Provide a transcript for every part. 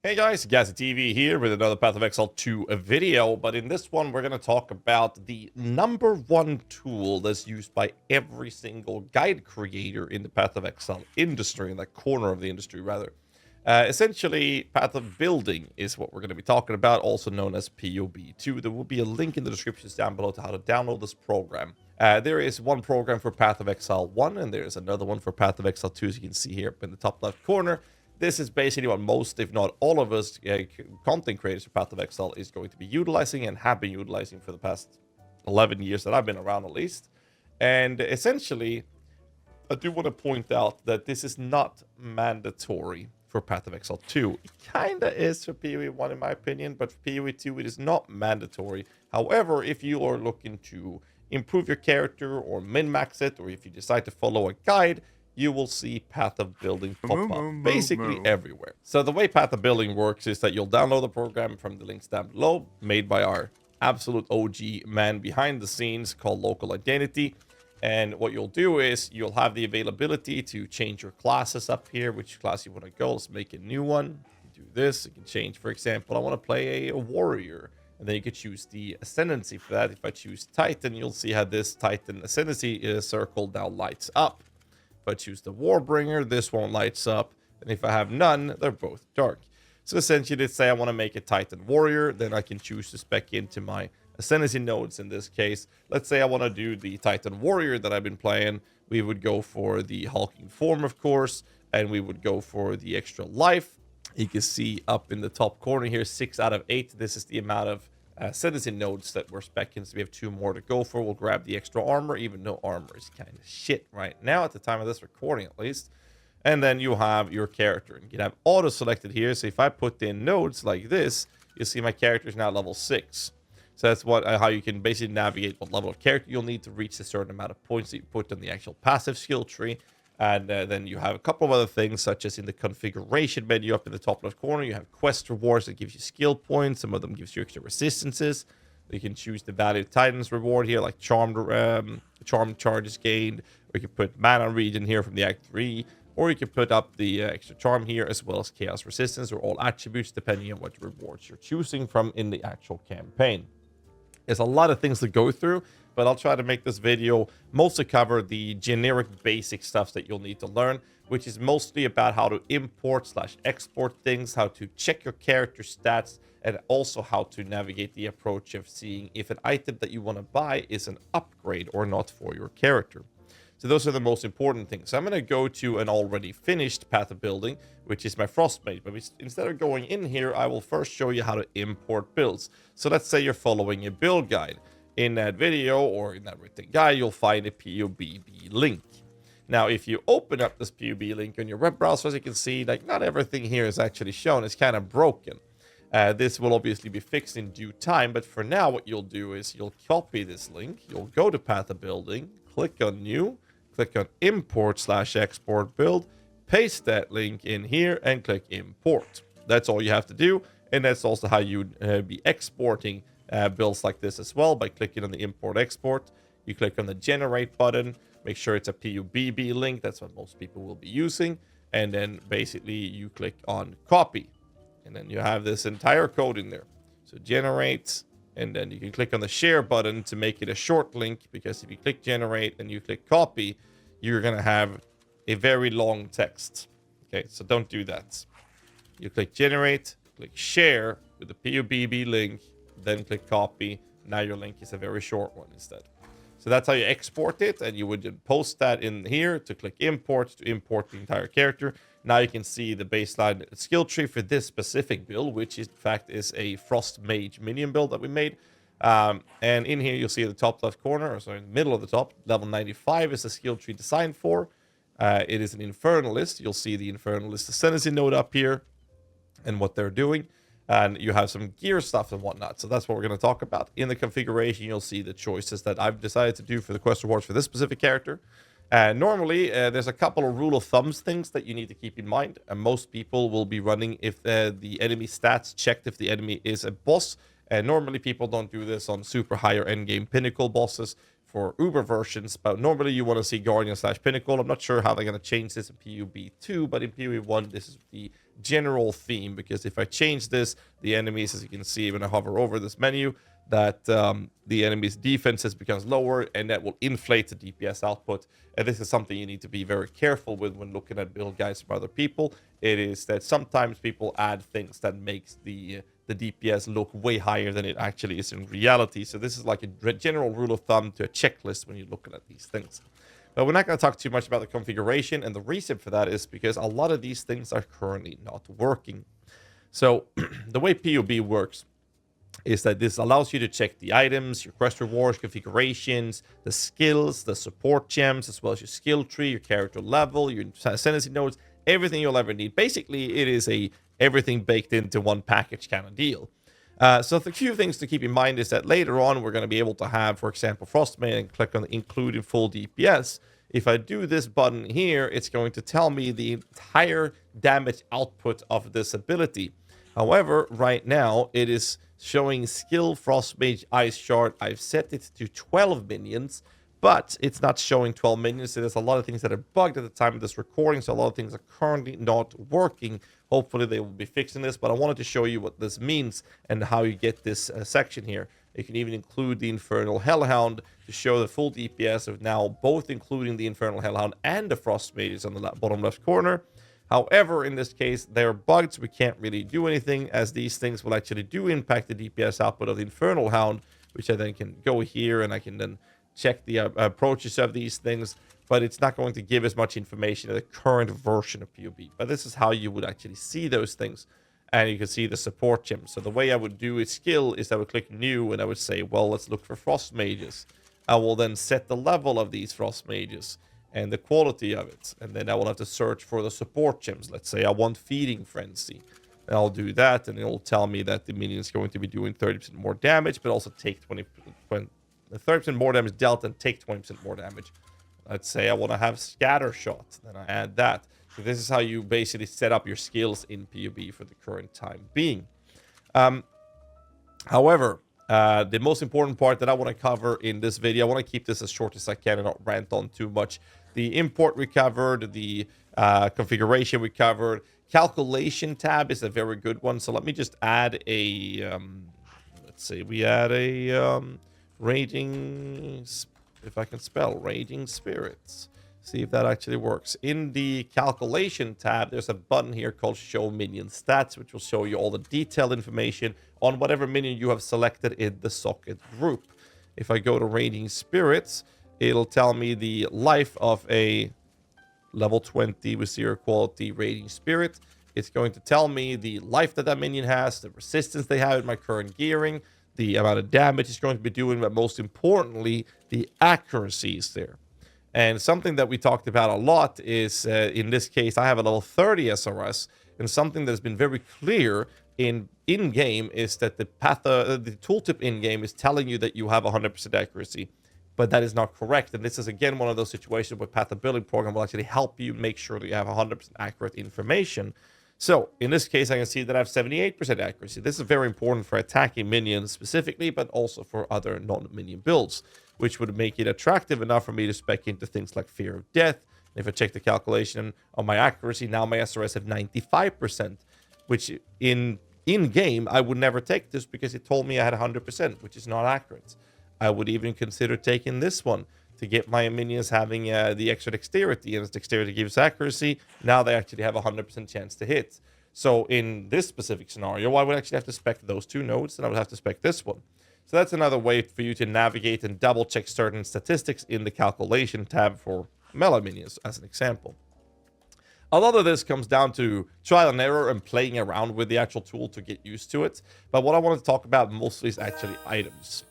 Hey guys, GHAZZY TV here with another Path of Exile 2 video, but in this one we're going to talk about the #1 tool that's used by every single guide creator in the Path of Exile industry, in that corner of the industry rather. Essentially, Path of Building is what we're going to be talking about, also known as PoB2. There will be a link in the descriptions down below to how to download this program. There is one program for Path of Exile 1, and there is another one for Path of Exile 2, as you can see here up in the top left corner. This is basically what most, if not all of us, content creators for Path of Exile is going to be utilizing and have been utilizing for the past 11 years that I've been around at least. And essentially, I do want to point out that this is not mandatory for Path of Exile 2. It kind of is for PoE 1 in my opinion, but for PoE 2 it is not mandatory. However, if you are looking to improve your character or min-max it, or if you decide to follow a guide, you will see Path of Building pop up basically everywhere. So the way Path of Building works is that you'll download the program from the links down below, made by our absolute OG man behind the scenes called Local Identity. And what you'll do is you'll have the availability to change your classes up here, which class you want to go. Let's make a new one. You do this. You can change, for example, I want to play a warrior. And then you could choose the ascendancy for that. If I choose Titan, you'll see how this Titan ascendancy circle now lights up. If I choose the Warbringer, this one lights up. And if I have none, they're both dark. So essentially, let's say I want to make a Titan Warrior. Then I can choose to spec into my ascendancy nodes in this case. Let's say I want to do the Titan Warrior that I've been playing. We would go for the hulking form, of course. And we would go for the extra life. You can see up in the top corner here, 6 out of 8. This is the amount of ascendancy nodes that we're specking, so we have 2 more to go for. We'll grab the extra armor, even though armor is kind of shit right now at the time of this recording at least. And then you have your character, and you can have auto selected here. So if I put in nodes like this, you'll see my character is now level 6. So that's how you can basically navigate what level of character you'll need to reach a certain amount of points that you put on the actual passive skill tree. And then you have a couple of other things, such as in the configuration menu up in the top left corner, you have quest rewards that gives you skill points. Some of them gives you extra resistances. You can choose the value Titans reward here, like charm charges gained, or you can put mana regen here from the Act 3, or you can put up the extra charm here, as well as chaos resistance, or all attributes, depending on what rewards you're choosing from in the actual campaign. There's a lot of things to go through, but I'll try to make this video mostly cover the generic basic stuff that you'll need to learn, which is mostly about how to import/export things, how to check your character stats, and also how to navigate the approach of seeing if an item that you want to buy is an upgrade or not for your character. So those are the most important things. So I'm going to go to an already finished Path of Building, which is my Frostmage. But instead of going in here, I will first show you how to import builds. So let's say you're following a build guide. In that video or in that written guide, you'll find a PoBB link. Now, if you open up this PoB link on your web browser, as you can see, like not everything here is actually shown. It's kind of broken. This will obviously be fixed in due time. But for now, what you'll do is you'll copy this link. You'll go to Path of Building, click on New, click on Import/Export Build, paste that link in here, and click Import. That's all you have to do. And that's also how you'd be exporting builds like this as well, by clicking on the Import Export. You click on the Generate button, make sure it's a PoBB link. That's what most people will be using. And then basically you click on Copy. And then you have this entire code in there. So Generate, and then you can click on the Share button to make it a short link, because if you click Generate and you click Copy, you're going to have a very long text. Okay, so don't do that. You click Generate, click Share with the PoBB link, then click Copy. Now your link is a very short one instead. So that's how you export it, and you would post that in here to click Import to import the entire character. Now you can see the baseline skill tree for this specific build, which in fact is a Frost Mage minion build that we made. And in here you'll see at the top left corner, or sorry, in the middle of the top, level 95 is the skill tree designed for. It is an Infernalist. You'll see the Infernalist Ascendancy node up here and what they're doing. And you have some gear stuff and whatnot. So that's what we're going to talk about. In the configuration, you'll see the choices that I've decided to do for the quest rewards for this specific character. Normally, there's a couple of rule of thumbs things that you need to keep in mind. Most people will be running if the enemy stats checked if the enemy is a boss. Normally, people don't do this on super higher endgame pinnacle bosses for Uber versions, but normally you want to see Guardian/Pinnacle. I'm not sure how they're going to change this in PoB2, but in PoE1, this is the general theme, because if I change this, the enemies, as you can see when I hover over this menu, that the enemy's defenses becomes lower, and that will inflate the DPS output. And this is something you need to be very careful with when looking at build guides from other people. It is that sometimes people add things that makes the DPS look way higher than it actually is in reality. So this is like a general rule of thumb to a checklist when you're looking at these things. But we're not going to talk too much about the configuration, and the reason for that is because a lot of these things are currently not working. So the way PoE works is that this allows you to check the items, your quest rewards, configurations, the skills, the support gems, as well as your skill tree, your character level, your ascendancy nodes, everything you'll ever need. Basically, it is a everything baked into one package kind of deal. So the few things to keep in mind is that later on, we're going to be able to have, for example, Frostmane, and click on include in full DPS. If I do this button here, it's going to tell me the entire damage output of this ability. However, right now, it is showing skill Frostmage Ice Shard. I've set it to 12 minions, but it's not showing 12 minions. So there's a lot of things that are bugged at the time of this recording, so a lot of things are currently not working. Hopefully they will be fixing this, but I wanted to show you what this means and how you get this section here. You can even include the Infernal Hellhound to show the full DPS of now, both including the Infernal Hellhound and the Frost Mages on the bottom left corner. However, in this case, they're bugged, so we can't really do anything, as these things will actually do impact the DPS output of the Infernal Hound, which I then can go here and I can then check the approaches of these things, but it's not going to give as much information in the current version of PoE. But this is how you would actually see those things, and you can see the support gems. So the way I would do a skill is I would click new, and I would say, well, let's look for Frost Mages. I will then set the level of these Frost Mages and the quality of it, and then I will have to search for the support gems. Let's say I want Feeding Frenzy, and I'll do that, and it'll tell me that the minion is going to be doing 30% more damage, but also take 30% more damage dealt and take 20% more damage. Let's say I want to have Scatter Shot, then I add that. So this is how you basically set up your skills in PoE for the current time being. However, the most important part that I want to cover in this video, I want to keep this as short as I can and not rant on too much. The import we covered, the configuration we covered. Calculation tab is a very good one. So let me just add a, let's say we add a Raging, if I can spell, Raging Spirits. See if that actually works. In the calculation tab, there's a button here called Show Minion Stats, which will show you all the detailed information on whatever minion you have selected in the socket group. If I go to Raging Spirits, it'll tell me the life of a level 20 with 0 quality Raging Spirit. It's going to tell me the life that minion has, the resistance they have in my current gearing, the amount of damage it's going to be doing, but most importantly, the accuracy is there. And something that we talked about a lot is, in this case, I have a level 30 SRS, and something that's been very clear in-game is that the tooltip in-game is telling you that you have 100% accuracy, but that is not correct. And this is, again, one of those situations where Path of Building program will actually help you make sure that you have 100% accurate information. So, in this case, I can see that I have 78% accuracy. This is very important for attacking minions specifically, but also for other non-minion builds, which would make it attractive enough for me to spec into things like Fear of Death. And if I check the calculation on my accuracy, now my SRS have 95%, which in-game, I would never take this because it told me I had 100%, which is not accurate. I would even consider taking this one to get my minions having the extra dexterity, and as dexterity gives accuracy, now they actually have a 100% chance to hit. So in this specific scenario, I would actually have to spec those two nodes, and I would have to spec this one. So that's another way for you to navigate and double check certain statistics in the calculation tab for melee minions, as an example. A lot of this comes down to trial and error and playing around with the actual tool to get used to it. But what I want to talk about mostly is actually items.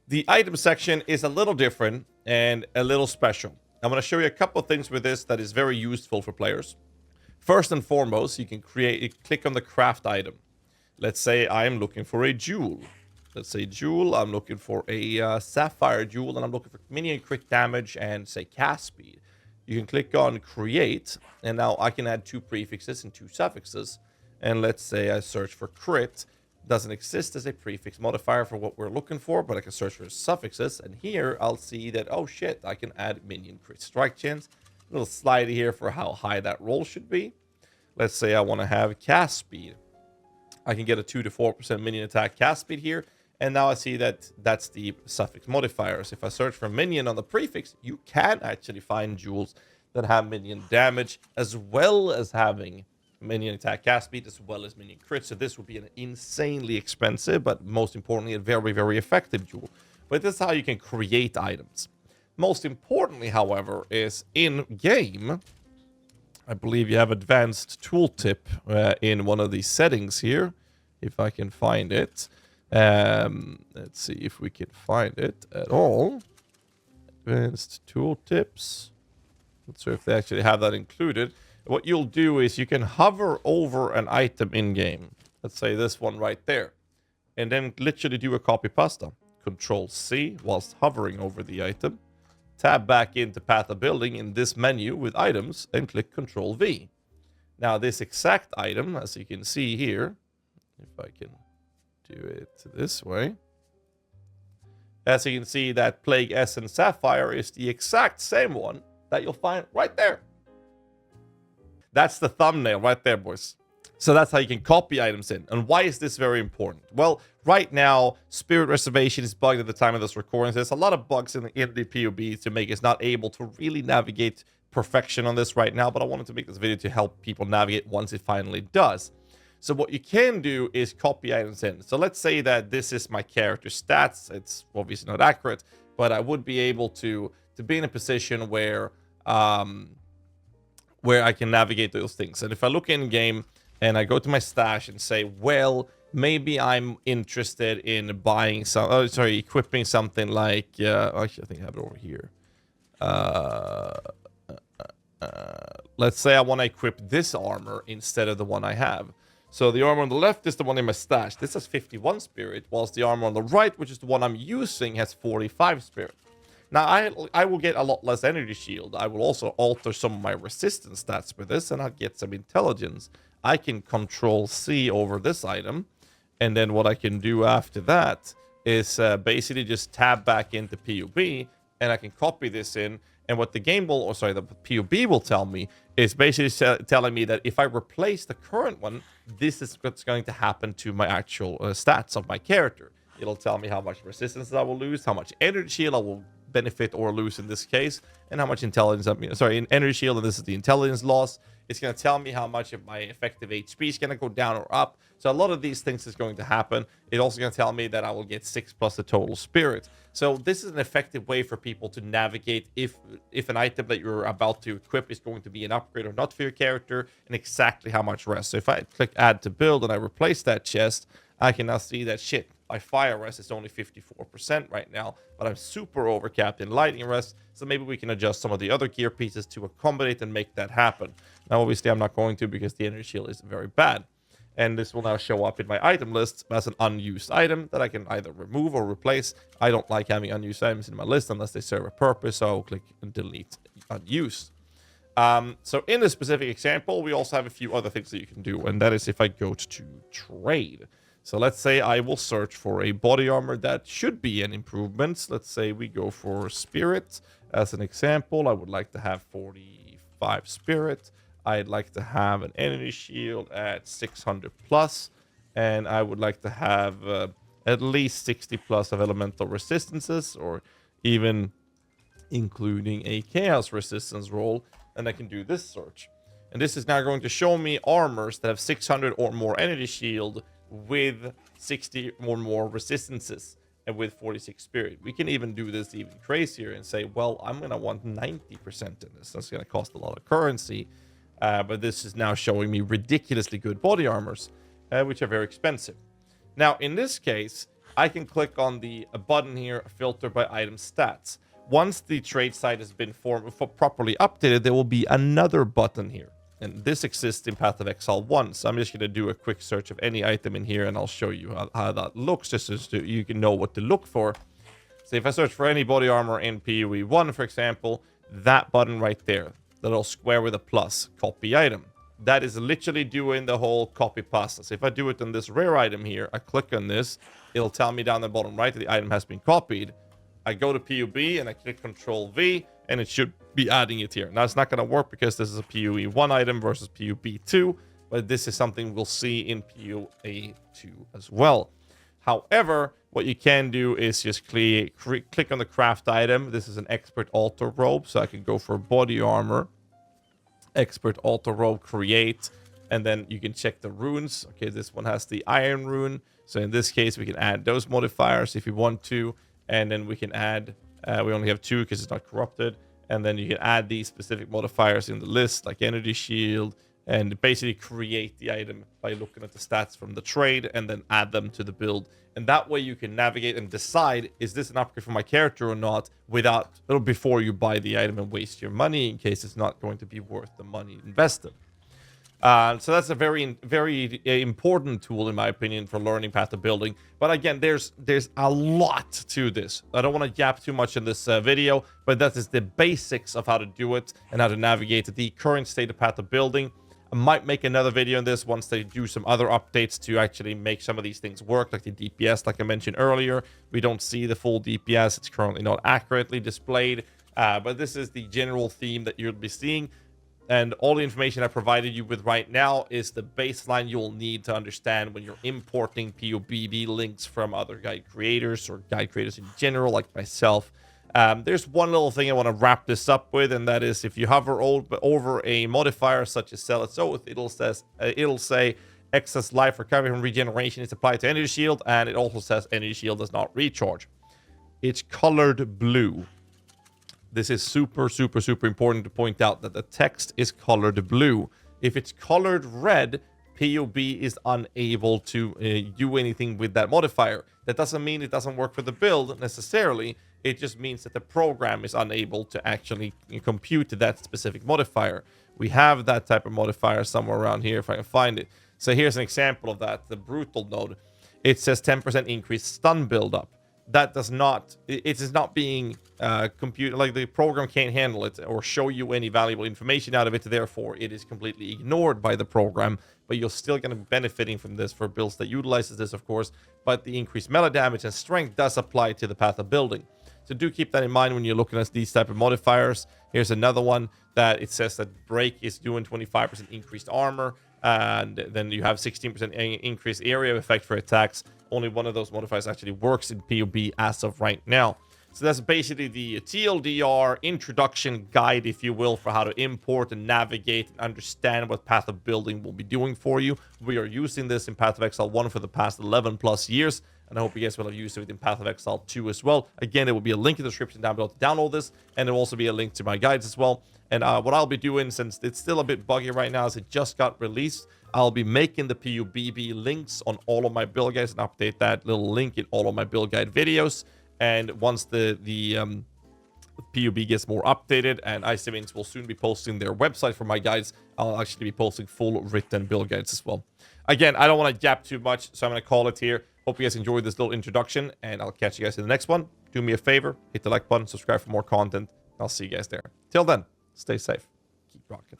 The item section is a little different and a little special. I'm going to show you a couple of things with this that is very useful for players. First and foremost, you can click on the craft item. Let's say I'm looking for a jewel. Let's say jewel, I'm looking for a sapphire jewel, and I'm looking for minion crit damage and say cast speed. You can click on create, and now I can add 2 prefixes and 2 suffixes. And let's say I search for crit. Doesn't exist as a prefix modifier for what we're looking for, but I can search for suffixes, and here I'll see that, oh shit, I can add minion crit strike chance. A little slidey here for how high that roll should be. let's say I want to have cast speed. I can get a 2 to 4% minion attack cast speed here. And now I see that that's the suffix modifiers. If I search for minion on the prefix, you can actually find jewels that have minion damage, as well as having minion attack cast speed, as well as minion crit. So this would be an insanely expensive, but most importantly, a very, very effective jewel. But this is how you can create items. Most importantly, however, is in-game, I believe you have advanced tooltip in one of these settings here, if I can find it. Let's see if we can find it at all. Advanced tooltips. Not sure if they actually have that included. What you'll do is you can hover over an item in-game. Let's say this one right there. And then literally do a copy pasta. Control C whilst hovering over the item. Tab back into Path of Building in this menu with items and click Control V. Now this exact item, as you can see here, if I can do it this way. As you can see, that Plague Essence Sapphire is the exact same one that you'll find right there. That's the thumbnail right there, boys. So that's how you can copy items in. And why is this very important? Well, right now, Spirit Reservation is bugged at the time of this recording. There's a lot of bugs in the PoE to make us not able to really navigate perfection on this right now. But I wanted to make this video to help people navigate once it finally does. So what you can do is copy items in. So let's say that this is my character stats. It's obviously not accurate, but I would be able to be in a position where I can navigate those things. And if I look in game and I go to my stash and say, well, maybe I'm interested in buying some, equipping something like, actually I think I have it over here. Let's say I want to equip this armor instead of the one I have. So the armor on the left is the one in my stash. This has 51 spirit, whilst the armor on the right, which is the one I'm using, has 45 spirit. Now, I will get a lot less energy shield. I will also alter some of my resistance stats with this, and I'll get some intelligence. I can Control C over this item, and then what I can do after that is basically just tab back into PoE, and I can copy this in. And what the game will, or sorry, the PoE will tell me is basically telling me that if I replace the current one, this is what's going to happen to my actual stats of my character. It'll tell me how much resistance I will lose, how much energy shield I will benefit or lose in this case, and how much intelligence, in energy shield, and this is the intelligence loss. It's going to tell me how much of my effective HP is going to go down or up. So a lot of these things is going to happen. It's also going to tell me that I will get 6 plus the total spirit. So this is an effective way for people to navigate if an item that you're about to equip is going to be an upgrade or not for your character, and exactly how much rest. So if I click add to build and I replace that chest, I can now see that shit, my fire rest is only 54% right now, but I'm super overcapped in lightning rest, so maybe we can adjust some of the other gear pieces to accommodate and make that happen. Now, obviously, I'm not going to because the energy shield is very bad. And this will now show up in my item list as an unused item that I can either remove or replace. I don't like having unused items in my list unless they serve a purpose, so I'll click and delete unused. So in this specific example, we also have a few other things that you can do, and that is if I go to trade. So let's say I will search for a body armor that should be an improvement. Let's say we go for spirit as an example. I would like to have 45 spirit. I'd like to have an energy shield at 600 plus, and I would like to have at least 60 plus of elemental resistances, or even including a chaos resistance roll, and I can do this search. And this is now going to show me armors that have 600 or more energy shield with 60 or more resistances and with 46 spirit. We can even do this even crazier and say, well, I'm going to want 90% in this. That's going to cost a lot of currency. But this is now showing me ridiculously good body armors, which are very expensive. Now, in this case, I can click on the button here, filter by item stats. Once the trade site has been properly updated, there will be another button here. And this exists in Path of Exile 1. So I'm just going to do a quick search of any item in here, and I'll show you how that looks, just so you can know what to look for. So if I search for any body armor in PoE 1, for example, that button right there, the little square with a plus, copy item. That is literally doing the whole copy pasta. So if I do it on this rare item here, I click on this, it'll tell me down the bottom right that the item has been copied. I go to PoE and I click Control V, and it should be adding it here. Now, it's not going to work because this is a PoE 1 item versus PoE 2, but this is something we'll see in PoE 2 as well. However, what you can do is just click on the craft item. This is an expert altar robe, so I can go for body armor, expert altar robe, create, and then you can check the runes. Okay, this one has the iron rune, so in this case we can add those modifiers if you want to, and then we can add we only have 2 because it's not corrupted, and then you can add these specific modifiers in the list like energy shield, and basically create the item by looking at the stats from the trade and then add them to the build. And that way you can navigate and decide, is this an upgrade for my character or not, before you buy the item and waste your money, in case it's not going to be worth the money invested. So that's a very, very important tool, in my opinion, for learning Path of Building. But again, there's a lot to this. I don't want to yap too much in this video, but that is the basics of how to do it and how to navigate the current state of Path of Building. I might make another video on this once they do some other updates to actually make some of these things work, like the DPS, like I mentioned earlier. We don't see the full DPS. It's currently not accurately displayed, but this is the general theme that you'll be seeing. And all the information I provided you with right now is the baseline you'll need to understand when you're importing POBB links from other guide creators or guide creators in general, like myself. There's one little thing I want to wrap this up with, and that is if you hover over a modifier such as Zealot's Oath, it'll say excess life recovery from regeneration is applied to energy shield, and it also says energy shield does not recharge. It's colored blue. This is super, super, super important to point out that the text is colored blue. If it's colored red, POB is unable to do anything with that modifier. That doesn't mean it doesn't work for the build necessarily. It just means that the program is unable to actually compute that specific modifier. We have that type of modifier somewhere around here if I can find it. So here's an example of that, the brutal node. It says 10% increased stun buildup. That does not, it is not being computed, like the program can't handle it or show you any valuable information out of it. Therefore, it is completely ignored by the program, but you're still going to be benefiting from this for builds that utilizes this, of course. But the increased melee damage and strength does apply to the Path of Building. So do keep that in mind when you're looking at these type of modifiers. Here's another one that it says that break is doing 25% increased armor, and then you have 16% increased area effect for attacks. Only one of those modifiers actually works in PoB as of right now. So that's basically the TLDR introduction guide, if you will, for how to import and navigate and understand what Path of Building will be doing for you. We are using this in Path of Exile 1 for the past 11 plus years, and I hope you guys will have used it in Path of Exile 2 as well. Again, there will be a link in the description down below to download this, and there will also be a link to my guides as well. And what I'll be doing, since it's still a bit buggy right now as it just got released, I'll be making the POBB links on all of my build guides and update that little link in all of my build guide videos. And once the POB gets more updated, and iSevins will soon be posting their website for my guides, I'll actually be posting full written build guides as well. Again, I don't want to yap too much, so I'm going to call it here. Hope you guys enjoyed this little introduction, and I'll catch you guys in the next one. Do me a favor, hit the like button, subscribe for more content, and I'll see you guys there. Till then, stay safe, keep rocking.